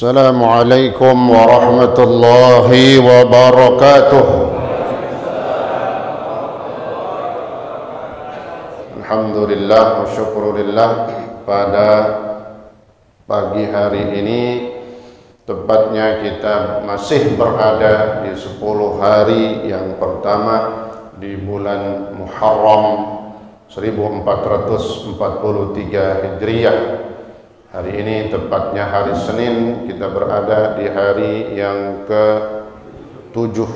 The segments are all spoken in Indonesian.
Assalamualaikum warahmatullahi wabarakatuh. Alhamdulillah wa syukurillah, pada pagi hari ini tepatnya kita masih berada di 10 hari yang pertama di bulan Muharram 1443 Hijriah. Hari ini tepatnya hari Senin, kita berada di hari yang ke-7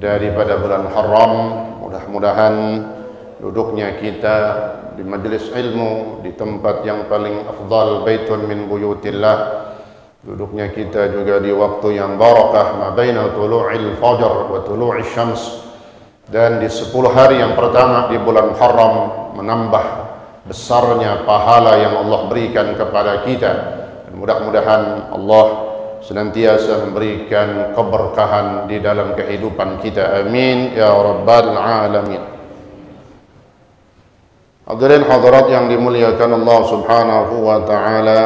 daripada bulan Muharram. Mudah-mudahan duduknya kita di majelis ilmu, di tempat yang paling afdal, baitun min buyutillah. Duduknya kita juga di waktu yang barakah, ma baina tulu'il fajr wa tulu'is syams. Dan di 10 hari yang pertama di bulan Muharram menambah besarnya pahala yang Allah berikan kepada kita. Dan mudah-mudahan Allah senantiasa memberikan keberkahan di dalam kehidupan kita. Amin ya rabbal alamin. Hadirin hadirat yang dimuliakan Allah Subhanahu wa taala,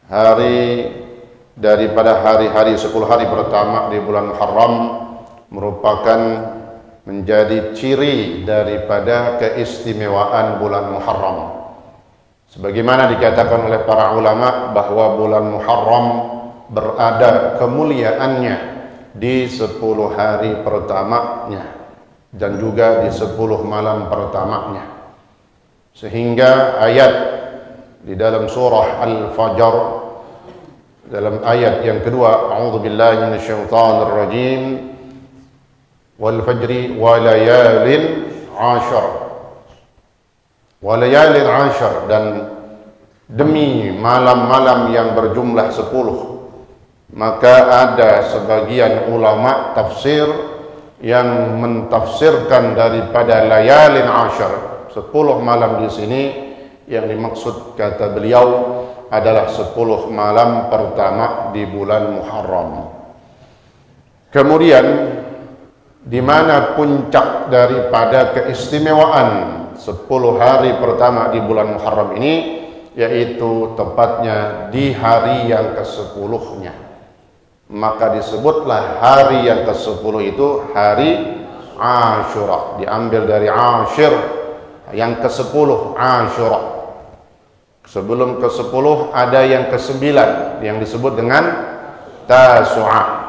hari daripada hari-hari 10 hari pertama di bulan Muharram merupakan menjadi ciri daripada keistimewaan bulan Muharram. Sebagaimana dikatakan oleh para ulama bahwa bulan Muharram berada kemuliaannya di 10 hari pertamanya dan juga di 10 malam pertamanya. Sehingga ayat di dalam surah Al-Fajr, dalam ayat yang kedua, a'udzubillahi minasyaitonir rajim, wal fajri wa layalin ashar, wa layalin ashar, dan demi malam-malam yang berjumlah 10. Maka ada sebagian ulama tafsir yang mentafsirkan daripada layalin ashar, 10 malam di sini yang dimaksud kata beliau adalah 10 malam pertama di bulan Muharram. Kemudian di mana puncak daripada keistimewaan 10 hari pertama di bulan Muharram ini, yaitu tepatnya di hari yang ke-10-nya. Maka disebutlah hari yang ke-10 itu hari Ashura, diambil dari Ashir, yang ke-10 Ashura. Sebelum ke-10 ada yang ke-9 yang disebut dengan Tasu'a.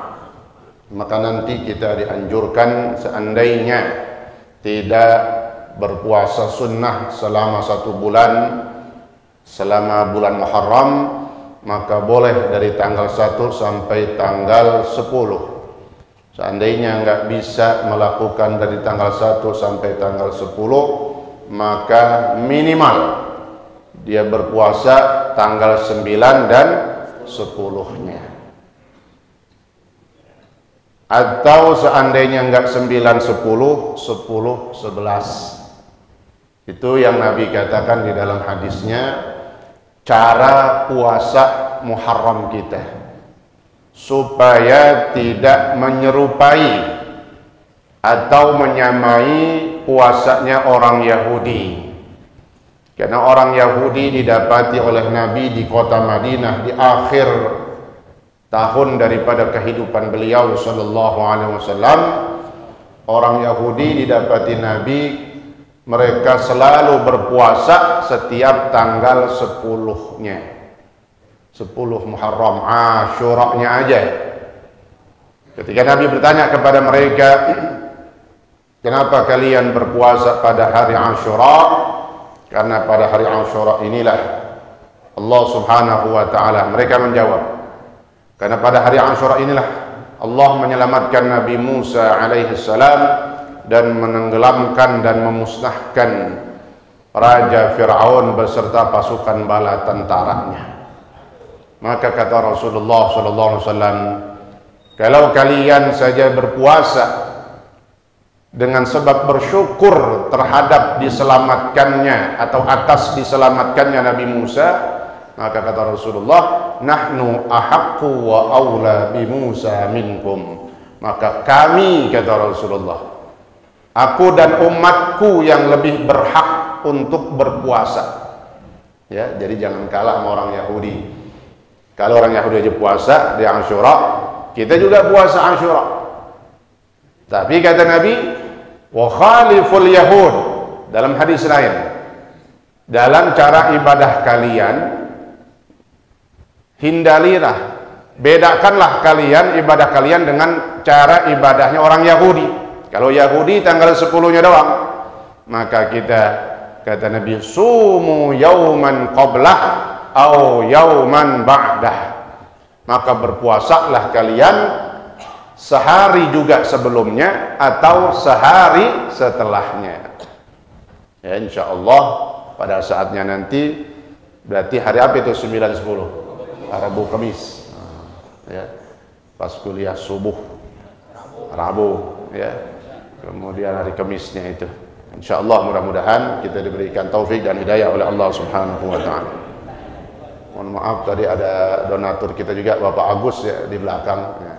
Maka nanti kita dianjurkan seandainya tidak berpuasa sunnah selama 1 bulan, selama bulan Muharram, maka boleh dari tanggal 1 sampai tanggal 10. Seandainya nggak bisa melakukan dari tanggal 1 sampai tanggal 10, maka minimal dia berpuasa tanggal 9 dan 10-nya. Atau seandainya enggak 9, 10, 10, 11. Itu yang Nabi katakan di dalam hadisnya, cara puasa Muharram kita supaya tidak menyerupai atau menyamai puasanya orang Yahudi. Karena orang Yahudi didapati oleh Nabi di kota Madinah di akhir tahun daripada kehidupan beliau sallallahu alaihi wasallam. Orang Yahudi didapati Nabi, mereka selalu berpuasa setiap tanggal 10-nya. 10 Muharram, Asyura-nya aja. Ketika Nabi bertanya kepada mereka, kenapa kalian berpuasa pada hari Ashura? Karena pada hari Ashura inilah Allah Subhanahu wa ta'ala. Mereka menjawab, karena pada hari Ashura inilah Allah menyelamatkan Nabi Musa alaihi salam dan menenggelamkan dan memusnahkan Raja Fir'aun beserta pasukan bala tentaranya. Maka kata Rasulullah sallallahu alaihi wasallam, kalau kalian saja berpuasa dengan sebab bersyukur terhadap diselamatkannya atau atas diselamatkannya Nabi Musa, maka kata Rasulullah, nahnu ahaqqu wa aula bi Musa minkum. Maka kami, kata Rasulullah, aku dan umatku yang lebih berhak untuk berpuasa. Ya, jadi jangan kalah sama orang Yahudi. Kalau orang Yahudi aja puasa di Ashura, kita juga puasa Ashura. Tapi kata Nabi, wa khaliful yahud, dalam hadis lain, dalam cara ibadah kalian hindarilah, bedakanlah kalian ibadah kalian dengan cara ibadahnya orang Yahudi. Kalau Yahudi tanggal 10-nya doang, maka kita, kata Nabi, sumu yauman qablah au yauman ba'dah. Maka berpuasalah kalian sehari juga sebelumnya atau sehari setelahnya. Ya, insya Allah pada saatnya nanti, berarti hari apa itu 9-10? Rabu Kamis. Ya, pas kuliah subuh Rabu, ya, kemudian hari Kamisnya itu. Insya Allah mudah-mudahan kita diberikan taufik dan hidayah oleh Allah Subhanahu wa ta'ala. Mohon maaf tadi ada donatur kita juga, Bapak Agus ya, di belakang ya.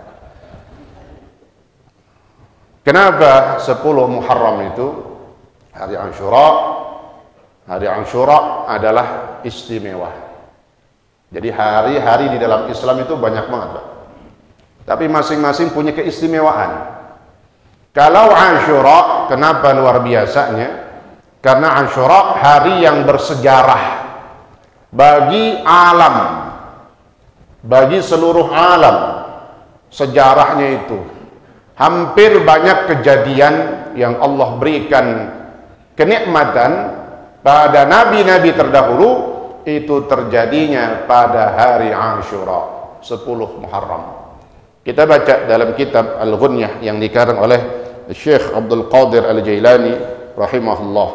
Kenapa 10 Muharram itu hari Ashura? Hari Ashura adalah istimewa. Jadi hari-hari di dalam Islam itu banyak banget, Pak. Tapi masing-masing punya keistimewaan. Kalau Ashura, kenapa luar biasanya? Karena Ashura hari yang bersejarah bagi alam, bagi seluruh alam. Sejarahnya itu hampir banyak kejadian yang Allah berikan kenikmatan pada nabi-nabi terdahulu, itu terjadinya pada hari Ashura, 10 Muharram. Kita baca dalam kitab Al-Ghunyah yang dikarang oleh Syekh Abdul Qadir Al-Jailani rahimahullah.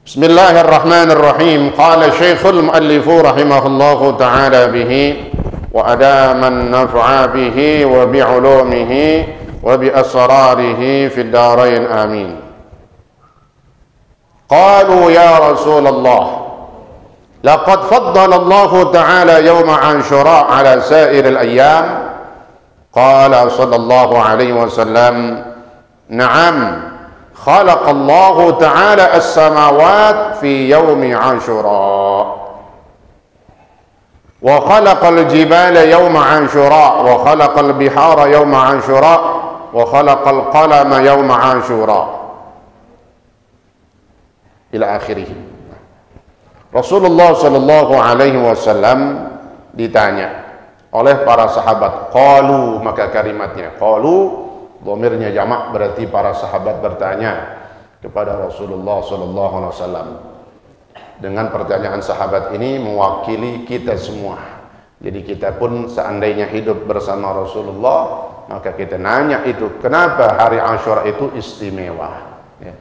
Bismillahirrahmanirrahim. Qala Syekhul Muallifu rahimahullahu ta'ala bihi wa adaman naf'a bihi wa bi'ulumihi wa bi asrarihi fid darain amin. Qalu ya Rasulullah, laqad faddala Allah ta'ala yawma Ashura ala sa'iril ayyam. Qala sallallahu alaihi wasallam, na'am, خلق الله تعالى السماوات في يوم عاشوراء وخلق الجبال يوم عاشوراء وخلق البحار يوم عاشوراء وخلق القلم يوم عاشوراء إلى آخره. Rasulullah sallallahu alaihi wasallam ditanya oleh para sahabat, qalu, maka kalimatnya qalu, dhamirnya jamak, berarti para sahabat bertanya kepada Rasulullah sallallahu alaihi wasallam. Dengan pertanyaan sahabat ini mewakili kita semua. Jadi kita pun seandainya hidup bersama Rasulullah, maka kita nanya itu, kenapa hari Ashura itu istimewa? Ya.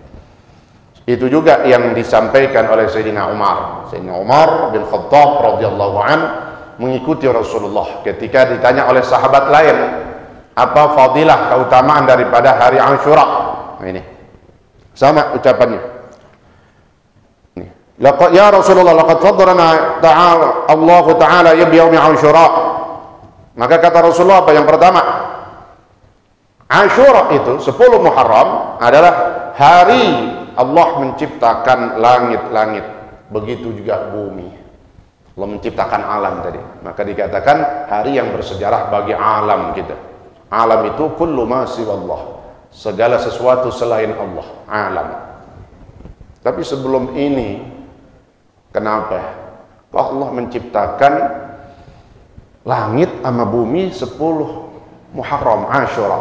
Itu juga yang disampaikan oleh Sayyidina Umar. Sayyidina Umar bin Khattab radhiyallahu an mengikuti Rasulullah ketika ditanya oleh sahabat lain, apa fadilah, keutamaan daripada hari Ashura? Nah, ini sama ucapannya. Laqad ya Rasulullah, laqad faddalana ta'ala Allah ta'ala bi yaumi Ashura. Maka kata Rasulullah apa yang pertama? Ashura itu 10 Muharram adalah hari Allah menciptakan langit-langit, begitu juga bumi. Allah menciptakan alam tadi. Maka dikatakan hari yang bersejarah bagi alam kita. Alam itu kullu ma siwallah, segala sesuatu selain Allah, alam. Tapi sebelum ini, kenapa kok Allah menciptakan langit sama bumi 10 Muharram, Asyura.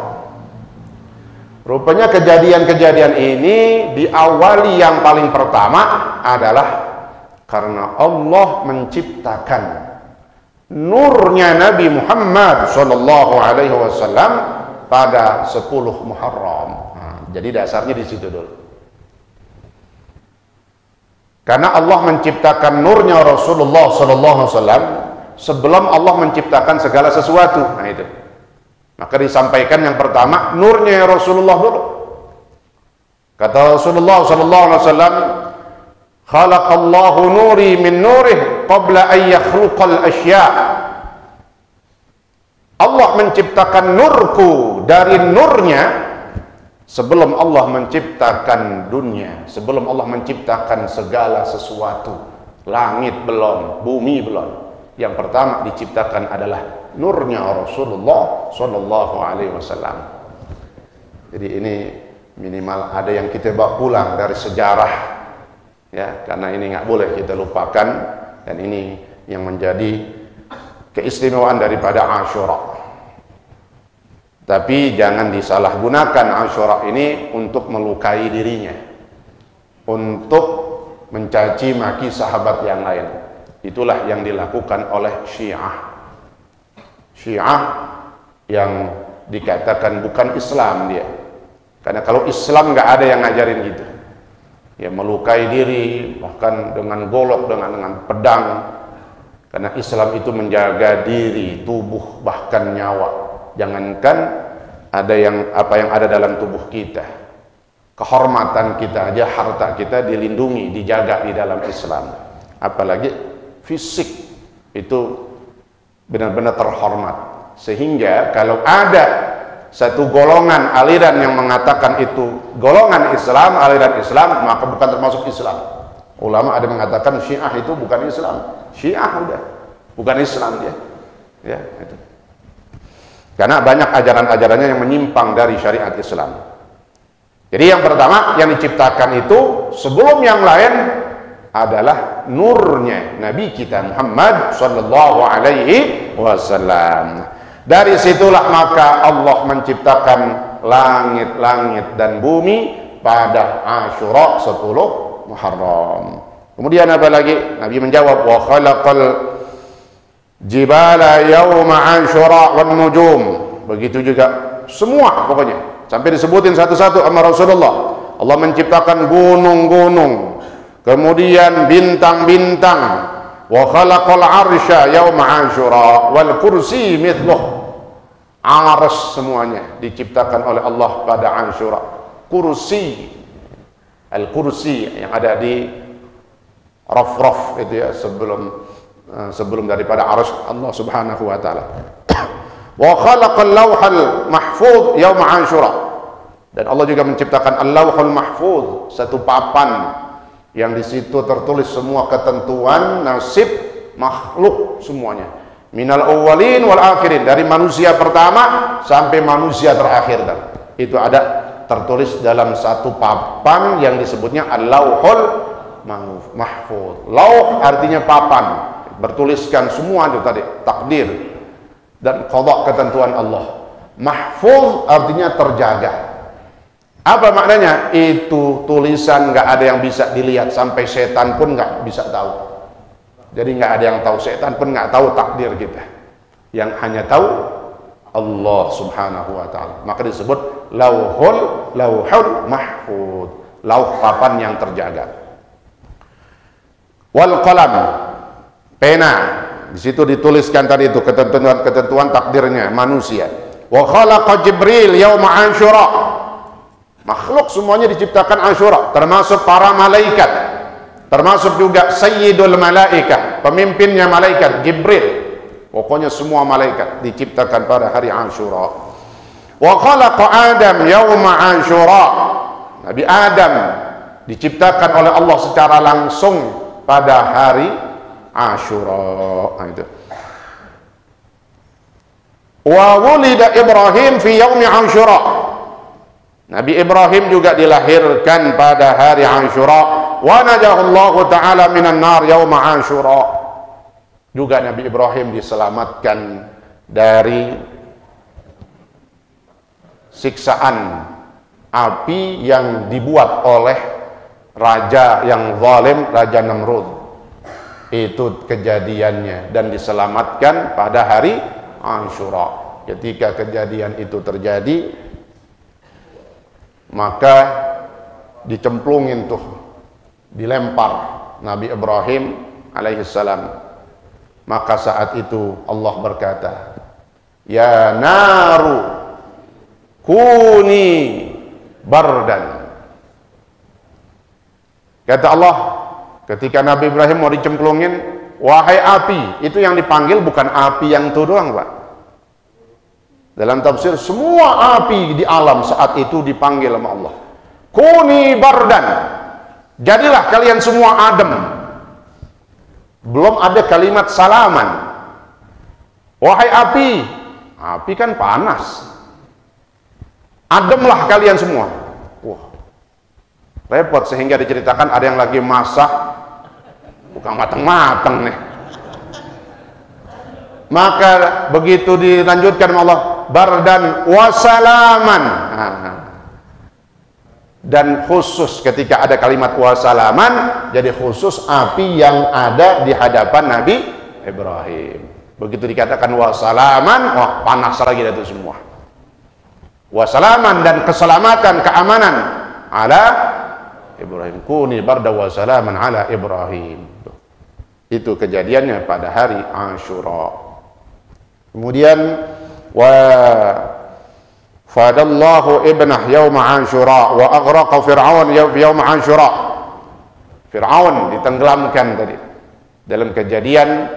Rupanya kejadian-kejadian ini diawali yang paling pertama adalah karena Allah menciptakan nurnya Nabi Muhammad sallallahu alaihi wasallam pada 10 Muharram. Jadi dasarnya di situ dulu. Karena Allah menciptakan nurnya Rasulullah sallallahu alaihi wasallam sebelum Allah menciptakan segala sesuatu. Nah itu. Maka disampaikan yang pertama nurnya Rasulullah dulu. Kata Rasulullah sallallahu alaihi wasallam, "Khalaqallahu nuri min nurih qabla an yakhluqal asya'." Allah menciptakan nurku dari nurnya sebelum Allah menciptakan dunia, sebelum Allah menciptakan segala sesuatu. Langit belum, bumi belum. Yang pertama diciptakan adalah nurnya Rasulullah sallallahu alaihi wasallam. Jadi ini minimal ada yang kita bawa pulang dari sejarah, ya, karena ini nggak boleh kita lupakan, dan ini yang menjadi keistimewaan daripada Asyura. Tapi jangan disalahgunakan Asyura ini untuk melukai dirinya, untuk mencaci maki sahabat yang lain. Itulah yang dilakukan oleh Syiah. Syiah yang dikatakan bukan Islam dia. Karena kalau Islam nggak ada yang ngajarin gitu. Ya, melukai diri bahkan dengan golok, dengan pedang. Karena Islam itu menjaga diri, tubuh, bahkan nyawa. Jangankan ada yang apa yang ada dalam tubuh kita. Kehormatan kita aja, harta kita dilindungi, dijaga di dalam Islam. Apalagi fisik itu benar-benar terhormat. Sehingga kalau ada satu golongan aliran yang mengatakan itu golongan Islam, aliran Islam, maka bukan termasuk Islam. Ulama ada mengatakan Syiah itu bukan Islam. Syiah udah bukan Islam dia. Ya, itu. Karena banyak ajaran-ajarannya yang menyimpang dari syariat Islam. Jadi yang pertama yang diciptakan itu sebelum yang lain adalah nurnya Nabi kita Muhammad sallallahu alaihi wasallam. Dari situlah maka Allah menciptakan langit-langit dan bumi pada Asyura 10 Muharram. Kemudian apa lagi? Nabi menjawab, wa khalaqal jibala yawma Asyura wan nujum. Begitu juga semua pokoknya sampai disebutin satu-satu sama Rasulullah. Allah menciptakan gunung-gunung, kemudian bintang-bintang. Wa khalaqal arsya yauma Asyura wal kursi mithluh. Arsy semuanya diciptakan oleh Allah pada Asyura. Kursi, al-kursi yang ada di raf-raf itu ya, sebelum daripada arsy Allah Subhanahu wa taala. Wa khalaqal lawhal mahfuz yauma Asyura. Dan Allah juga menciptakan al-lawhul mahfuz, satu papan yang di situ tertulis semua ketentuan nasib makhluk semuanya, minal awwalin wal akhirin, dari manusia pertama sampai manusia terakhir, dan itu ada tertulis dalam satu papan yang disebutnya al-lauhul mahfuz. Lauh artinya papan, bertuliskan semua itu tadi takdir dan qada ketentuan Allah. Mahfuz artinya terjaga. Apa maknanya? Itu tulisan nggak ada yang bisa dilihat, sampai setan pun nggak bisa tahu. Jadi nggak ada yang tahu, setan pun nggak tahu takdir kita. Yang hanya tahu Allah Subhanahu wa taala. Maka disebut lauhul mahfuz, lauh papan yang terjaga. Wal qalam, pena, di situ dituliskan tadi itu ketentuan takdirnya manusia. Wa khalaqa Jibril yauma Asyura. Makhluk semuanya diciptakan Asyura, termasuk para malaikat, termasuk juga Sayyidul Malaikah, pemimpinnya malaikat Jibril. Pokoknya semua malaikat diciptakan pada hari Asyura. Wa khalaqa Adam yauma Asyura. Nabi Adam diciptakan oleh Allah secara langsung pada hari Asyura. Nah, itu. Wa wulida Ibrahim fi yaumi Asyura. Nabi Ibrahim juga dilahirkan pada hari Asyura. Wa najahullahu ta'ala minan nar yauma Asyura. Juga Nabi Ibrahim diselamatkan dari siksaan api yang dibuat oleh raja yang zalim, Raja Namrud. Itu kejadiannya, dan diselamatkan pada hari Asyura. Ketika kejadian itu terjadi, maka dicemplungin tuh, dilempar Nabi Ibrahim alaihissalam. Maka saat itu Allah berkata, ya naru kuni bardan. Kata Allah ketika Nabi Ibrahim mau dicemplungin, wahai api. Itu yang dipanggil bukan api yang itu doang, Pak. Dalam tafsir, semua api di alam saat itu dipanggil sama Allah. Kuni bardan, jadilah kalian semua adem. Belum ada kalimat salaman. Wahai api, api kan panas, ademlah kalian semua. Wah, repot, sehingga diceritakan ada yang lagi masak, bukan matang-matang nih. Maka begitu dilanjutkan Allah, bardan wasalaman. Dan khusus ketika ada kalimat wasalaman, jadi khusus api yang ada di hadapan Nabi Ibrahim. Begitu dikatakan wasalaman, wah panas lagi itu semua. Wasalaman, dan keselamatan, keamanan ala Ibrahim. Kuni barda wasalaman ala Ibrahim. Itu kejadiannya pada hari Asyura. Kemudian wa fadallahu ibnah yauma Asyura wa aghraqa fir'aun yauma Asyura. Fir'aun ditenggelamkan tadi dalam kejadian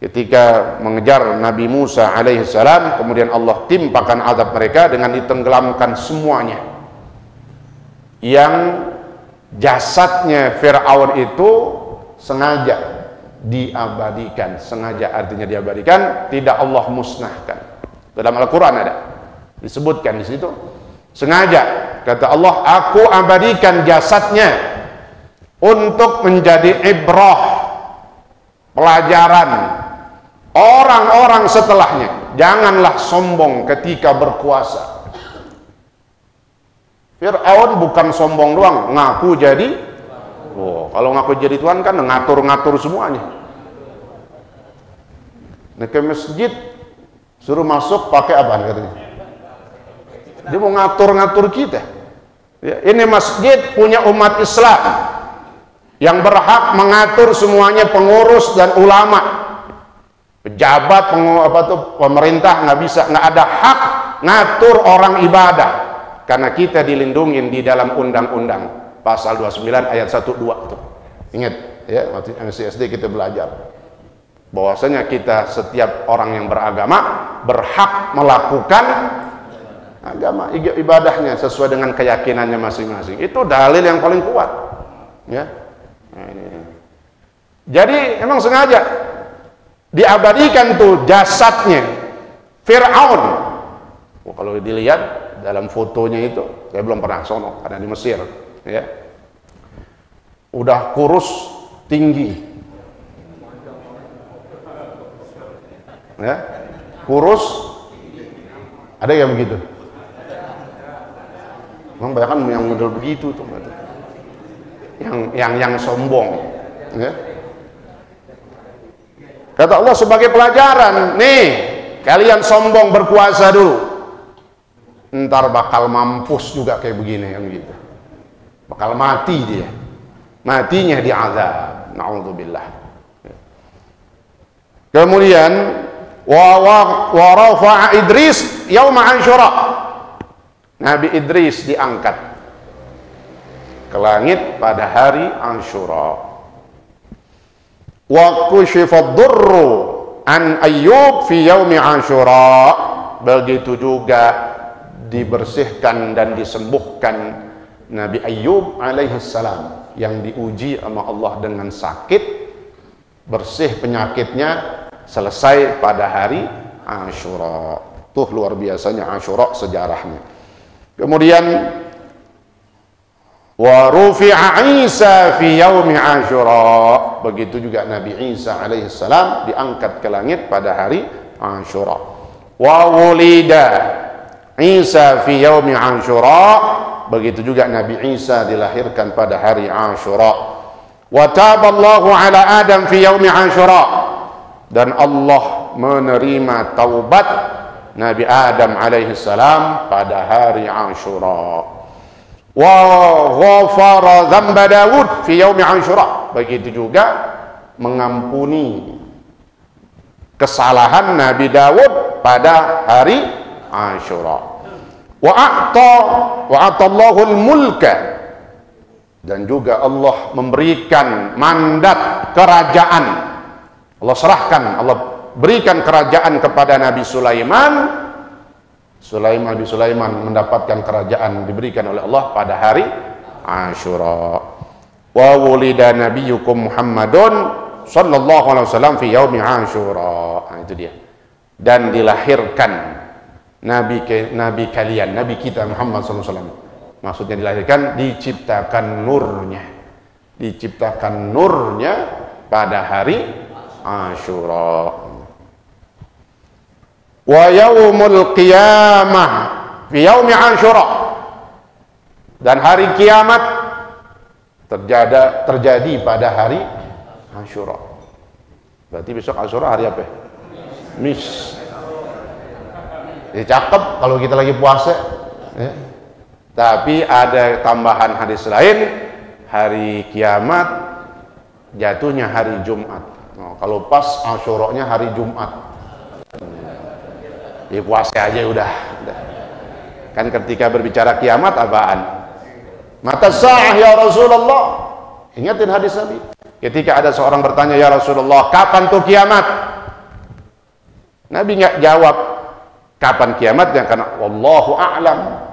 ketika mengejar Nabi Musa alaihissalam. Kemudian Allah timpakan azab mereka dengan ditenggelamkan semuanya. Yang jasadnya Fir'aun itu sengaja diabadikan. Sengaja artinya diabadikan, tidak Allah musnahkan. Dalam Al-Quran ada disebutkan di situ, sengaja kata Allah, aku abadikan jasadnya untuk menjadi ibrah, pelajaran orang-orang setelahnya. Janganlah sombong ketika berkuasa. Fir'aun bukan sombong doang, ngaku jadi. Oh, kalau ngaku jadi Tuhan kan ngatur-ngatur semuanya. Nah, ke masjid suruh masuk pakai apaan katanya? Dia mau ngatur-ngatur kita. Ya, ini masjid punya umat Islam yang berhak mengatur semuanya, pengurus dan ulama, pejabat, pemerintah nggak bisa, nggak ada hak ngatur orang ibadah, karena kita dilindungi di dalam undang-undang pasal 29 ayat 1-2 itu. Ingat ya, waktu masih SD kita belajar bahwasanya kita, setiap orang yang beragama berhak melakukan agama ibadahnya sesuai dengan keyakinannya masing-masing. Itu dalil yang paling kuat ya. Nah, ini. Jadi emang sengaja diabadikan tuh jasadnya Fir'aun. Oh, kalau dilihat dalam fotonya itu, saya belum pernah sono karena di Mesir ya, udah kurus tinggi ya, kurus, ada yang begitu. Memang banyak kan yang model begitu tuh, yang sombong ya. Kata Allah sebagai pelajaran, nih kalian sombong berkuasa dulu, ntar bakal mampus juga kayak begini yang gitu, bakal mati dia, matinya diazab, na'udzubillah. Kemudian wa rafa'a Idris yauma Asyura, Nabi Idris diangkat ke langit pada hari Asyura. Wa kushifad durru an Ayyub fi yaumi Asyura, begitu juga dibersihkan dan disembuhkan Nabi Ayyub alaihissalam yang diuji sama Allah dengan sakit, bersih penyakitnya, selesai pada hari Asyura. Tuh luar biasanya Asyura sejarahnya. Kemudian wa rufi'a Isa fi yaumi Asyura, begitu juga Nabi Isa alaihissalam diangkat ke langit pada hari Asyura. Wa wulida Isa fi yaumi Asyura, begitu juga Nabi Isa dilahirkan pada hari Asyura. Wa taballahu ala Adam fi yaumi Asyura, dan Allah menerima taubat Nabi Adam alaihi salam pada hari Asyura. Wa ghafara dzamba Daud fi yaumi Asyura, begitu juga mengampuni kesalahan Nabi Daud pada hari Asyura. Wa a'tallahul mulka, dan juga Allah memberikan mandat kerajaan. Allah serahkan, Allah berikan kerajaan kepada Nabi Sulaiman. Nabi Sulaiman mendapatkan kerajaan diberikan oleh Allah pada hari Asyura. Wa wulida nabiyyukum Muhammadun sallallahu alaihi wasallam fi yaumi Asyura. Nah, itu dia. Dan dilahirkan Nabi kalian, Nabi kita Muhammad sallallahu alaihi wasallam. Maksudnya dilahirkan, diciptakan nurnya pada hari Asyura. Wa yaumul qiyamah fi yaumi Asyura, dan hari kiamat terjadi pada hari Asyura. Berarti besok Asyura hari apa? Mis. Ya, cakep kalau kita lagi puasa ya. Tapi ada tambahan hadis lain, hari kiamat jatuhnya hari Jumat. Nah, kalau pas Asyuranya hari Jumat, ya puasa aja udah. Kan ketika berbicara kiamat apaan? Mata sa'ah ya Rasulullah. Ingatin hadis Nabi. Ketika ada seorang bertanya, ya Rasulullah, kapan tuh kiamat? Nabi nggak jawab kapan kiamatnya, karena wallahu a'lam.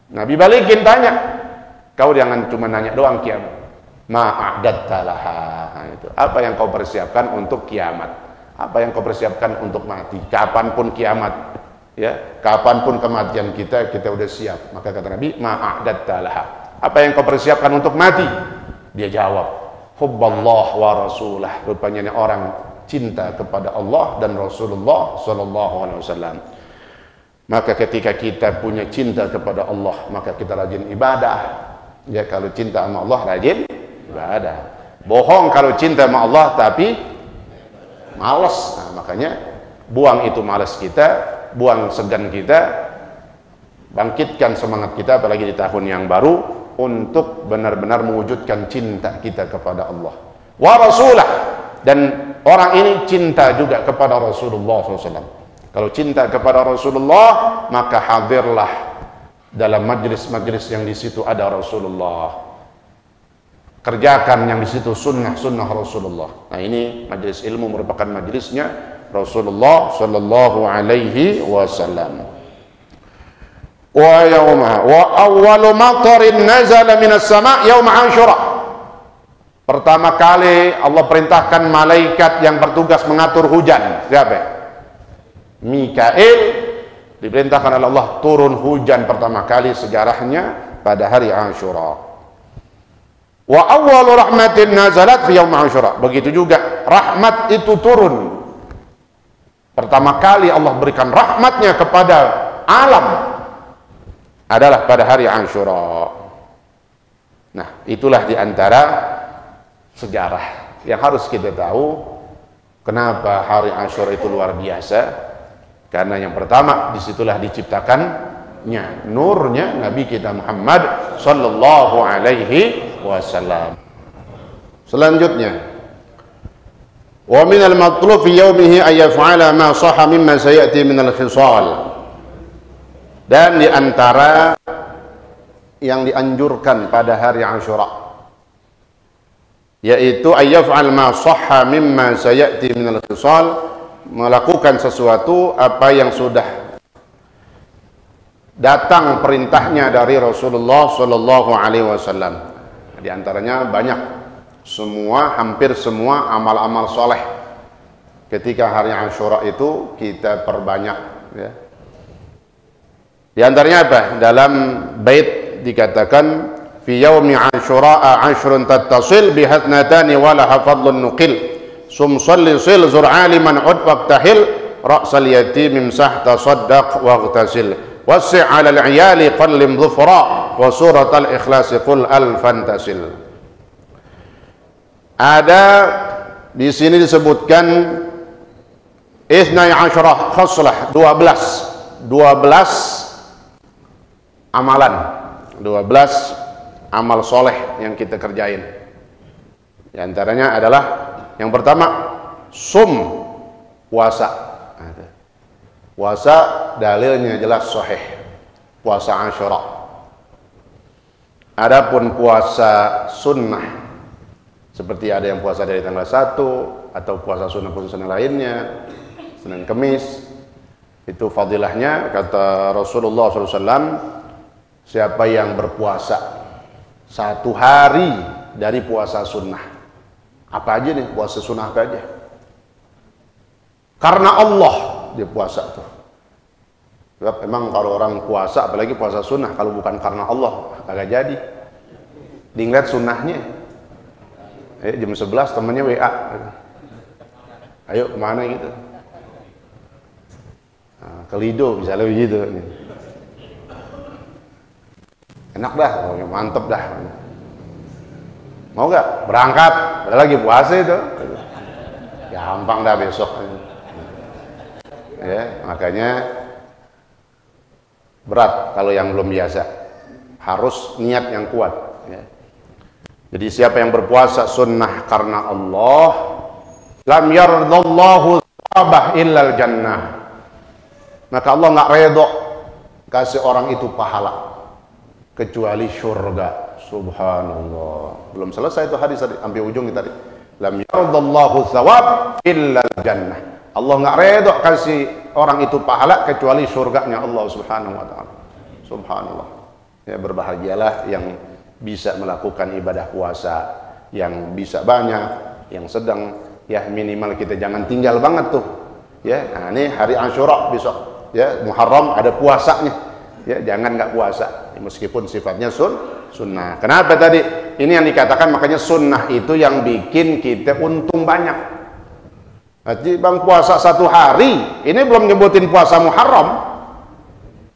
Nabi balikin tanya, kau jangan cuma nanya doang kiamat. Ma'adatta laha. Nah, itu. Apa yang kau persiapkan untuk kiamat? Apa yang kau persiapkan untuk mati? Kapanpun kiamat, ya, kapanpun kematian kita udah siap. Maka kata Nabi, ma'adatta laha. Apa yang kau persiapkan untuk mati? Dia jawab, hubballah wa rasulah. Rupanya orang cinta kepada Allah dan Rasulullah sallallahu alaihi wasallam. Maka ketika kita punya cinta kepada Allah, maka kita rajin ibadah. Ya, kalau cinta sama Allah rajin ibadah. Bohong kalau cinta sama Allah tapi malas. Nah, makanya buang itu malas kita, buang segan kita, bangkitkan semangat kita apalagi di tahun yang baru untuk benar-benar mewujudkan cinta kita kepada Allah wa rasulah. Dan orang ini cinta juga kepada Rasulullah SAW. Kalau cinta kepada Rasulullah, maka hadirlah dalam majlis-majlis yang di situ ada Rasulullah. Kerjakan yang di situ sunnah-sunnah Rasulullah. Nah, ini majlis ilmu merupakan majlisnya Rasulullah sallallahu alaihi wasallam. Wa yauma wa awwalu matarin nazala minas sama' yaum Asyura. Pertama kali Allah perintahkan malaikat yang bertugas mengatur hujan. Siapa? Mikail diperintahkan oleh Allah turun hujan pertama kali sejarahnya pada hari Asyura. Wa awwalu rahmatin nazalat fi yaum Asyura. Begitu juga rahmat itu turun. Pertama kali Allah berikan rahmatnya kepada alam adalah pada hari Asyura. Nah, itulah diantara sejarah yang harus kita tahu. Kenapa hari Asyura itu luar biasa? Karena yang pertama, disitulah diciptakannya nurnya Nabi kita Muhammad sallallahu alaihi wasallam. Selanjutnya, wa min al-matlub fi yawmihi ay yaf'ala ma sahha mimma sayati min al-khisal. Dan di antara yang dianjurkan pada hari Asyura yaitu ay yaf'al ma sahha mimma sayati min al-khisal, melakukan sesuatu apa yang sudah datang perintahnya dari Rasulullah sallallahu alaihi wasallam. Di antaranya banyak, hampir semua amal-amal soleh ketika hari Asyura itu kita perbanyak, ya. Di antaranya apa? Dalam bait dikatakan fi yaumi Asyura ashrun tattasil bihatnatani wala hafadlun nuqil sumsalli sil zur'ali man ud waqtahil ra'sal yatim imsah tasaddaq waghtasil wasi' 'alal 'iyali qallim dhufra wa suratal ikhlas qul al-fantasil. Ada di sini disebutkan 12 khoslah, 12 amalan, 12 amal soleh yang kita kerjain. Di antaranya adalah yang pertama sum, puasa. Puasa dalilnya jelas sahih, puasa Asyura. Adapun puasa sunnah, seperti ada yang puasa dari tanggal 1 atau puasa sunnah lainnya, Senin Kemis, itu fadilahnya kata Rasulullah SAW, siapa yang berpuasa 1 hari dari puasa sunnah, apa aja nih puasa sunnah apa aja, karena Allah dia puasa tuh. Emang kalau orang puasa, apalagi puasa sunnah, kalau bukan karena Allah agak jadi. Dilihat sunnahnya, jam 11 temennya WA, ayo kemana gitu, nah, ke Lido misalnya begitu, enak dah, mantep dah, mau gak berangkat, ada lagi puasa itu, gampang dah besok. Ya, makanya berat kalau yang belum biasa, harus niat yang kuat ya. Jadi siapa yang berpuasa sunnah karena Allah, lam yardallahu tsabah illal jannah, maka Allah nggak redho kasih orang itu pahala kecuali surga. Subhanallah, belum selesai itu hadis tadi, sampai ujung tadi, lam yardallahu tsawab illal jannah, Allah nggak redho kasih orang itu pahala kecuali surganya Allah Subhanahu wa ta'ala. Subhanallah. Ya, berbahagialah yang bisa melakukan ibadah puasa, yang bisa banyak, yang sedang, ya minimal kita jangan tinggal banget tuh. Ya, nah ini hari Asyura besok, ya Muharram ada puasanya. Ya, jangan nggak puasa, ya, meskipun sifatnya sunnah. Kenapa tadi? Ini yang dikatakan makanya sunnah itu yang bikin kita untung banyak. Jadi bang puasa 1 hari, ini belum nyebutin puasa Muharram,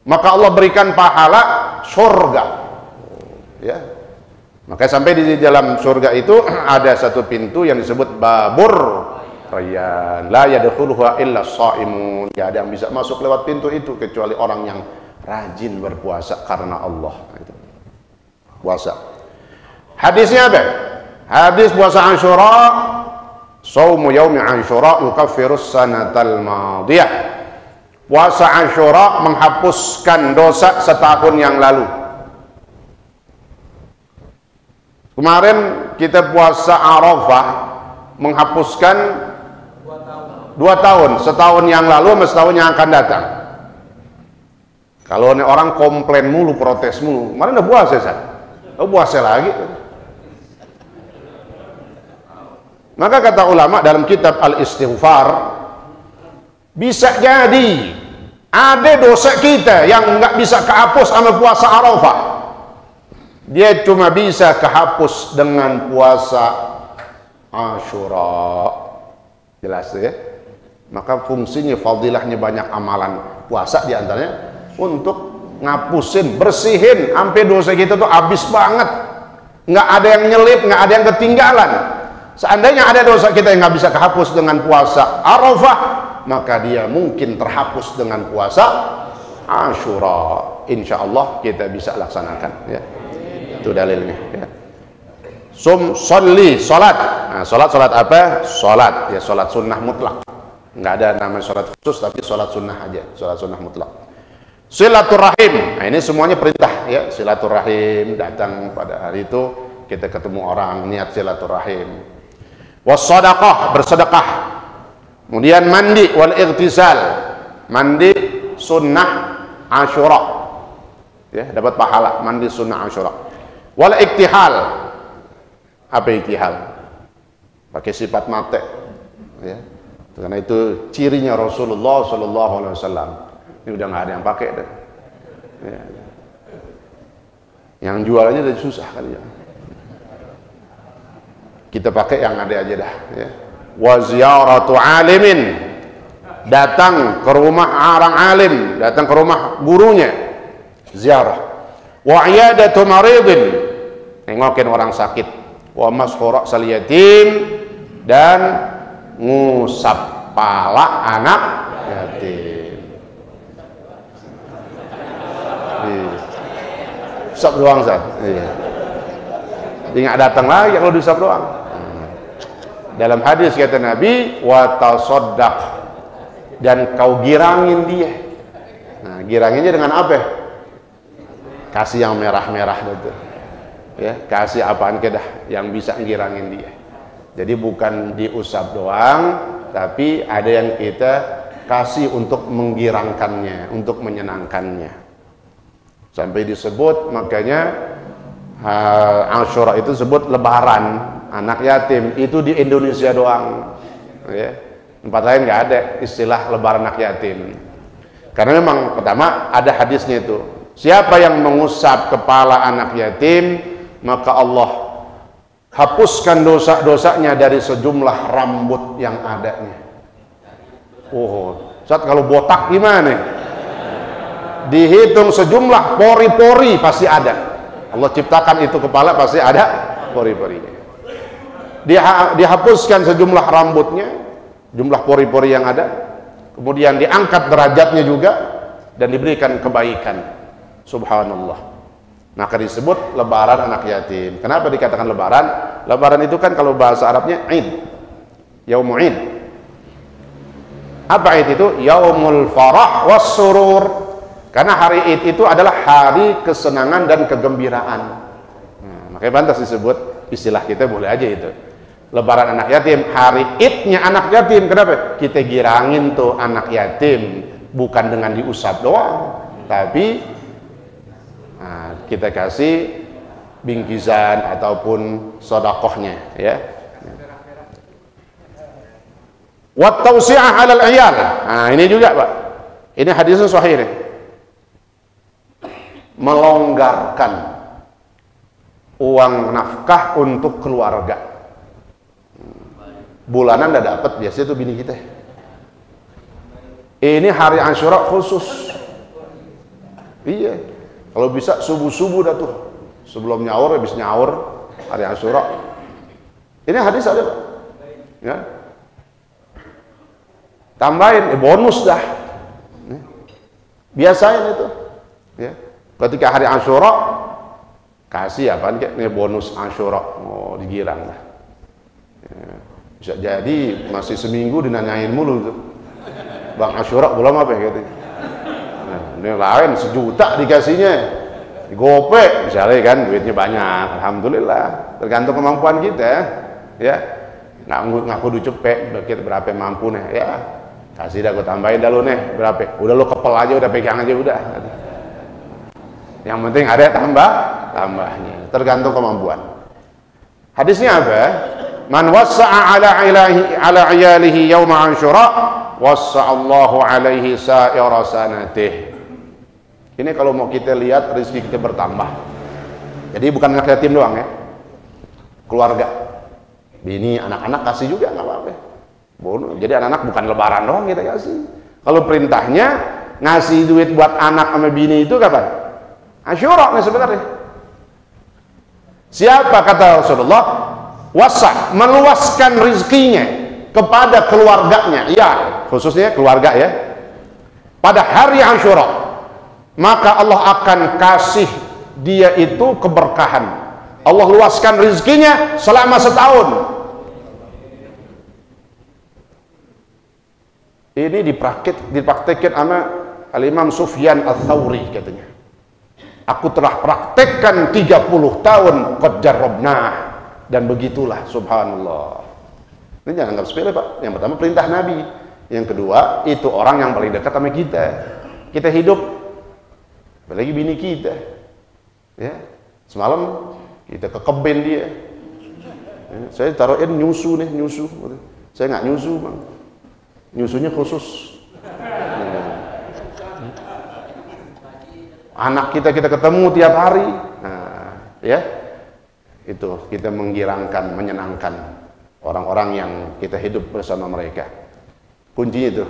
maka Allah berikan pahala surga. Ya, maka sampai di dalam surga itu ada satu pintu yang disebut babur rayyan, la yadkhuluha illa shaimun. Tidak ada yang bisa masuk lewat pintu itu kecuali orang yang rajin berpuasa karena Allah. Itu puasa. Hadisnya apa? Hadis puasa Asyura. Shaumu yaumi Asyura yukaffirus sanatal madiyah. Puasa Asyura menghapuskan dosa setahun yang lalu. Kemarin kita puasa Arafah menghapuskan 2 tahun, setahun yang lalu sama setahun yang akan datang. Kalau orang komplain mulu, protes mulu, kemarin udah puasa, puasa lagi. Maka kata ulama dalam kitab Al-Istighfar, bisa jadi ada dosa kita yang nggak bisa kehapus sama puasa Arafah, dia cuma bisa kehapus dengan puasa Asyura. Jelas ya? Maka fungsinya, fadilahnya banyak amalan puasa diantaranya untuk ngapusin, bersihin sampai dosa kita tuh habis banget, nggak ada yang nyelip, nggak ada yang ketinggalan. Seandainya ada dosa kita yang nggak bisa kehapus dengan puasa Arafah, maka dia mungkin terhapus dengan puasa Asyura. Insya Allah kita bisa laksanakan ya. Itu dalilnya ya. Sholli, salat. Nah, salat apa? Salat ya, salat sunnah mutlak. Nggak ada nama salat khusus, tapi salat sunnah aja, salat sunnah mutlak. Silaturahim. Nah, ini semuanya perintah ya, silaturahim, datang pada hari itu kita ketemu orang, niat silaturahim. Wassadaqah, bersedekah. Kemudian mandi, wal ightisal, mandi sunnah Asyura ya, dapat pahala mandi sunnah Asyura. Wal iktihal, apa iktihal? Pakai sifat mate ya, karena itu cirinya Rasulullah SAW. Ini udah nggak ada yang pakai deh ya. Yang jual aja udah susah kali ya, kita pakai yang ada aja dah ya. Wa ziyaratu alimin, datang ke rumah orang alim, datang ke rumah gurunya. ziarah. Wa iyadatu maridin, nengokin orang sakit. Wa mashu ra'sal yatim, dan ngusap pala anak yatim. Usap doang, Ustaz. Iya. Dia nggak datang lagi kalau diusap doang. Dalam hadis kata Nabi, wa tasaddaq, dan kau girangin dia. Nah, giranginnya dengan apa? Kasih yang merah-merah gitu. Ya, kasih apaan kedah yang bisa ngirangin dia. Jadi bukan diusap doang, tapi ada yang kita kasih untuk menggirangkannya, untuk menyenangkannya. Sampai disebut, makanya Asyura itu sebut lebaran anak yatim. Itu di Indonesia doang, ya. Tempat lain nggak ada istilah lebaran anak yatim. Karena memang pertama ada hadisnya itu, siapa yang mengusap kepala anak yatim, maka Allah hapuskan dosa-dosanya dari sejumlah rambut yang adanya. Oh, saat kalau botak gimana? Dihitung sejumlah pori-pori pasti ada. Allah ciptakan itu kepala pasti ada pori-porinya. Dihapuskan sejumlah rambutnya, jumlah pori-pori yang ada. Kemudian diangkat derajatnya juga dan diberikan kebaikan. Subhanallah. Maka disebut lebaran anak yatim. Kenapa dikatakan lebaran? Lebaran itu kan kalau bahasa Arabnya Id, Yaumul Id. Apa Id itu? Yaumul farah was surur. Karena hari Id itu adalah hari kesenangan dan kegembiraan. Nah, makanya pantas disebut, istilah kita boleh aja itu, lebaran anak yatim, hari Idnya anak yatim. Kenapa? Kita girangin tuh anak yatim, bukan dengan diusap doang, tapi kita kasih bingkisan ataupun sodakohnya, ya. Wat tausi'ah 'alal 'iyal. Nah, ini juga, Pak. Ini hadisnya sahih nih. Melonggarkan uang nafkah untuk keluarga. Bulanan udah dapat, biasanya tuh bini kita. Ini hari Asyura khusus. Iya. Kalau bisa subuh-subuh dah tuh. Sebelum nyaur, habis nyaur hari Asyura. Ini hadis ada, Pak. Ya. Tambahin bonus dah. Biasain itu. Ya. Ketika hari Asyura, kasih apaan kayak nih bonus Asyura, oh digirang lah. Ya, bisa jadi masih seminggu dinanyain mulu tuh, Bang Asyura belum apa gitu. Nah, ini lain 1 juta dikasihnya, digopek misalnya kan, duitnya banyak, alhamdulillah, tergantung kemampuan kita, ya. Nggak kudu cepet, kita berapa mampu nih, ya kasih dah, gue tambahin dah lu nih berapa, udah lu kepel aja, udah pegang aja udah. Yang penting ada tambahnya, tergantung kemampuan. Hadisnya apa? Man wassa'a ala iyalihi yauma Asyura, wassa'allahu alaihi sa'ira sanatih. Ini kalau mau kita lihat rezeki kita bertambah. Jadi bukan anak yatim doang, ya. Keluarga, bini, anak-anak kasih juga nggak apa-apa. Jadi anak-anak bukan lebaran doang kita kasih. Kalau perintahnya ngasih duit buat anak sama bini itu kapan? Asyura nih sebenarnya. Siapa kata Rasulullah? Wasa, meluaskan rizkinya kepada keluarganya, ya khususnya keluarga, ya, pada hari Asyura, maka Allah akan kasih dia itu keberkahan. Allah luaskan rizkinya selama setahun. Ini dipraktekkan sama Al-Imam Sufyan Ats-Tsauri katanya. Aku telah praktekkan 30 tahun qad jarrabnah, dan begitulah, subhanallah. Ini jangan anggap sepele, Pak. Yang pertama perintah Nabi, yang kedua itu orang yang paling dekat sama kita. Kita hidup, apalagi bini kita, ya. Semalam kita ke kebun dia, ya, saya taruhin nyusu nih, nyusu. Saya nggak nyusu, Bang. Nyusunya khusus. Anak kita ketemu tiap hari, nah, ya, itu kita menggirangkan, menyenangkan orang-orang yang kita hidup bersama mereka. Kuncinya itu,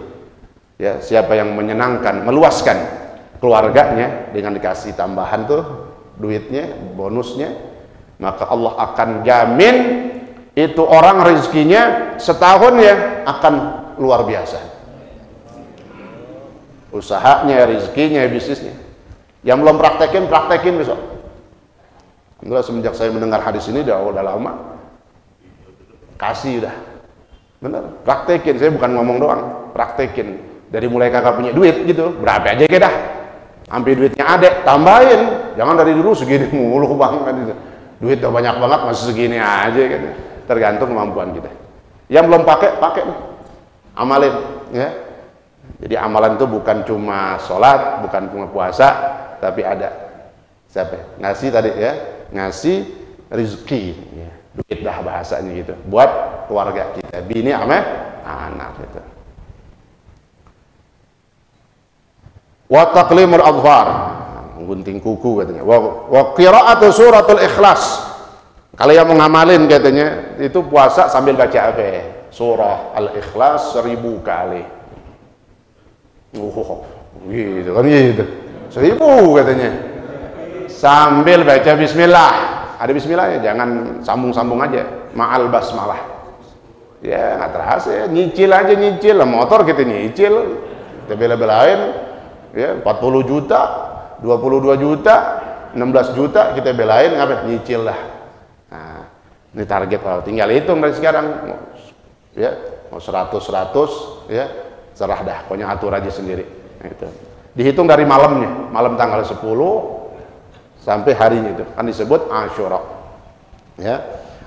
ya, siapa yang menyenangkan, meluaskan keluarganya dengan dikasih tambahan tuh duitnya, bonusnya, maka Allah akan jamin itu orang rezekinya setahun ya akan luar biasa. Usahanya, rezekinya, bisnisnya. Yang belum praktekin besok. Alhamdulillah semenjak saya mendengar hadis ini udah lama. Kasih udah. Benar, praktekin. Saya bukan ngomong doang, praktekin. Dari mulai kakak punya duit gitu, berapa aja dah. Sampai duitnya adek, tambahin. Jangan dari dulu segini mulu bang kan gitu. Duit udah banyak banget masih segini aja kan. Tergantung kemampuan kita. Yang belum pakai nih. Amalin ya. Jadi amalan itu bukan cuma sholat, bukan cuma puasa, tapi ada siapa? Ngasih tadi ya, ngasih rezeki ya. Duit dah bahasanya gitu. Buat keluarga kita, bini sama anak gitu. Wa taqlimul adfar, gunting kuku katanya. Wa qira'atu suratul ikhlas. Kalau yang mau ngamalin katanya itu puasa sambil baca apa? Surah Al-Ikhlas 1000 kali. Gitu kan gitu. 1000 katanya. Sambil baca bismillah. Ada bismillahnya, jangan sambung-sambung aja. Ma'al basmalah. Ya nggak terasa ya, nyicil aja nyicil. Motor kita nyicil. Kita bela-belain. Ya 40 juta, 22 juta, 16 juta kita belain ngapain? Nyicil lah. Nah, ini target tinggal hitung dari sekarang. Ya, mau 100 ya, serah dah, pokoknya atur aja sendiri. Nah, itu. Dihitung dari malamnya, malam tanggal 10 sampai harinya itu kan disebut Asyura. Ya.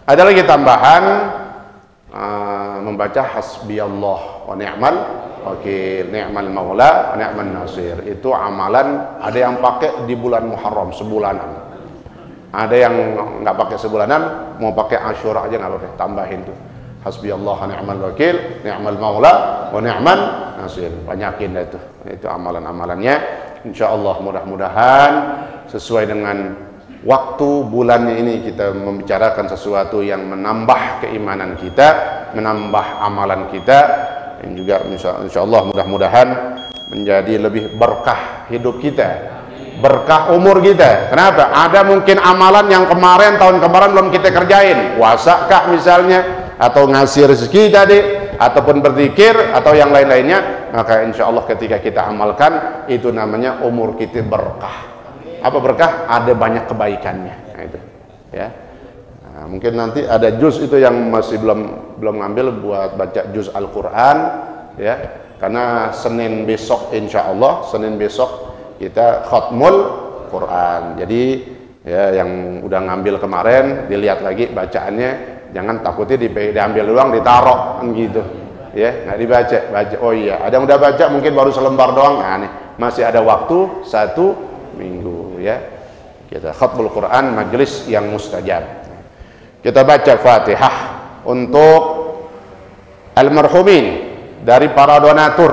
Ada lagi tambahan membaca hasbiyallah wa ni'mal wakil, ni'mal maula wa ni'mal nasir. Itu amalan ada yang pakai di bulan Muharram sebulanan. Ada yang nggak pakai sebulanan, mau pakai Asyura aja nggak apa-apa, tambahin tuh. Hasbiyallah wa ni'mal wakil, ni'mal maula wa ni'mal nasir. Banyakin dah itu. Itu amalan-amalannya. Insyaallah mudah-mudahan sesuai dengan waktu bulannya ini kita membicarakan sesuatu yang menambah keimanan kita, menambah amalan kita, dan juga insyaallah mudah-mudahan menjadi lebih berkah hidup kita, berkah umur kita. Kenapa? Ada mungkin amalan yang tahun kemarin belum kita kerjain, puasa kah misalnya, atau ngasih rezeki tadi, ataupun berzikir atau yang lain-lainnya, maka insyaallah ketika kita amalkan itu namanya umur kita berkah. Apa berkah? Ada banyak kebaikannya. Nah, itu ya. Nah, mungkin nanti ada juz itu yang masih belum ngambil buat baca juz Al-Qur'an ya. Karena Senin besok insyaallah, Senin besok kita khatmul Quran. Jadi ya yang udah ngambil kemarin dilihat lagi bacaannya, jangan takutnya diambil doang ditaruh kan gitu. Ya, nggak dibaca. Oh iya, ada yang udah baca mungkin baru selembar doang. Nah, nih masih ada waktu 1 minggu ya. Kita khatmul Quran majelis yang mustajab. Kita baca Fatihah untuk almarhumin dari para donatur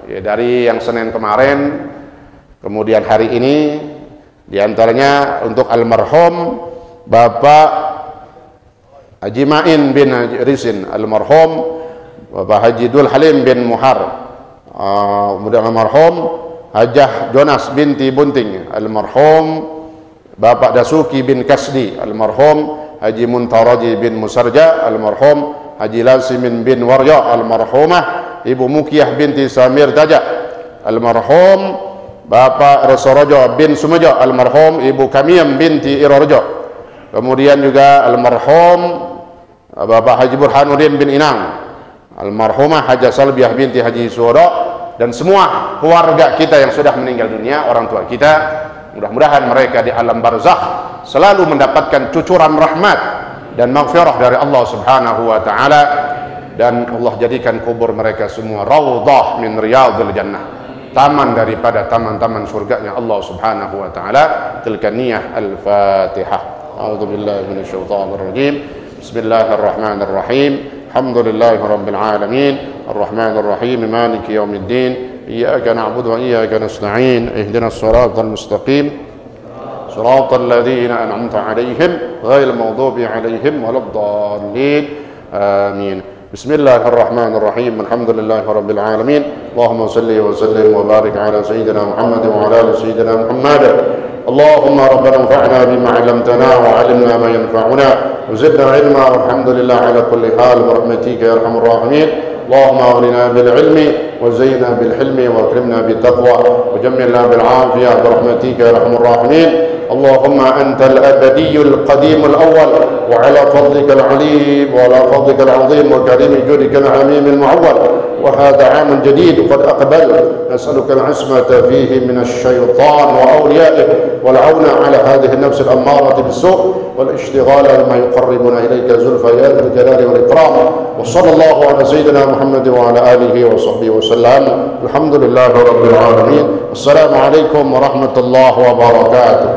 ya, dari yang Senin kemarin, kemudian hari ini diantaranya untuk almarhum Bapak Haji Ma'in bin Risin, almarhum Bapak Haji Dul Halim bin Muhar, kemudian almarhum Hajah Jonas binti Bunting, almarhum Bapak Dasuki bin Kasdi, almarhum Haji Muntaraji bin Musarja, almarhum Haji Lasimin bin Warja, almarhumah Ibu Mukiyah binti Samir Taja, almarhum Bapak Resorojo bin Sumejo, almarhum Ibu Kamiyam binti Irorojo, kemudian juga almarhum Bapak Haji Burhanuddin bin Inang, almarhumah Haja Salbiah binti Haji Suwodo, dan semua keluarga kita yang sudah meninggal dunia, orang tua kita, mudah-mudahan mereka di alam barzakh selalu mendapatkan cucuran rahmat dan maghfirah dari Allah Subhanahu wa taala, dan Allah jadikan kubur mereka semua raudhah min riyadhil jannah, taman daripada taman-taman surganya Allah Subhanahu wa taala. Tilka niyah al-Fatihah. A'udzu billahi minasyaitonir rajim. Bismillahirrahmanirrahim. Alhamdulillahi rabbil alamin. Arrahmanir rahim. Maliki yaumiddin. Iyyaka na'budu wa iyyaka nasta'in. Ihdinas siratal mustaqim. Siratal ladzina an'amta 'alaihim ghairil maghdubi 'alaihim waladdallin. Amin. Bismillahirrahmanirrahim. Alhamdulillahi rabbil alamin. اللهم صل وسلم وبارك على سيدنا محمد وعلى آل سيدنا محمد. اللهم ربنا انفعنا بما علمتنا وعلمنا ما ينفعنا وزدنا علما والحمد لله على كل حال برحمتك يا ارحم الراحمين. اللهم اغننا بالعلم وزينا بالحلم واكرمنا بالتقوى وجملنا بالعافيه برحمتك يا ارحم الراحمين. اللهم أنت الأبدي القديم الأول وعلى فضلك العليم وعلى فضلك العظيم وكريم جودك العميم المعول. وهذا عام جديد قد أقبل، نسألك العصمة فيه من الشيطان وأوليائه والعون على هذه النفس الأمارة بالسوء والاشتغال بما يقربنا إليك زلفى يا ذا الجلال والإكرام. وصلى الله على سيدنا محمد وعلى آله وصحبه وسلم. الحمد لله رب العالمين. السلام عليكم ورحمة الله وبركاته.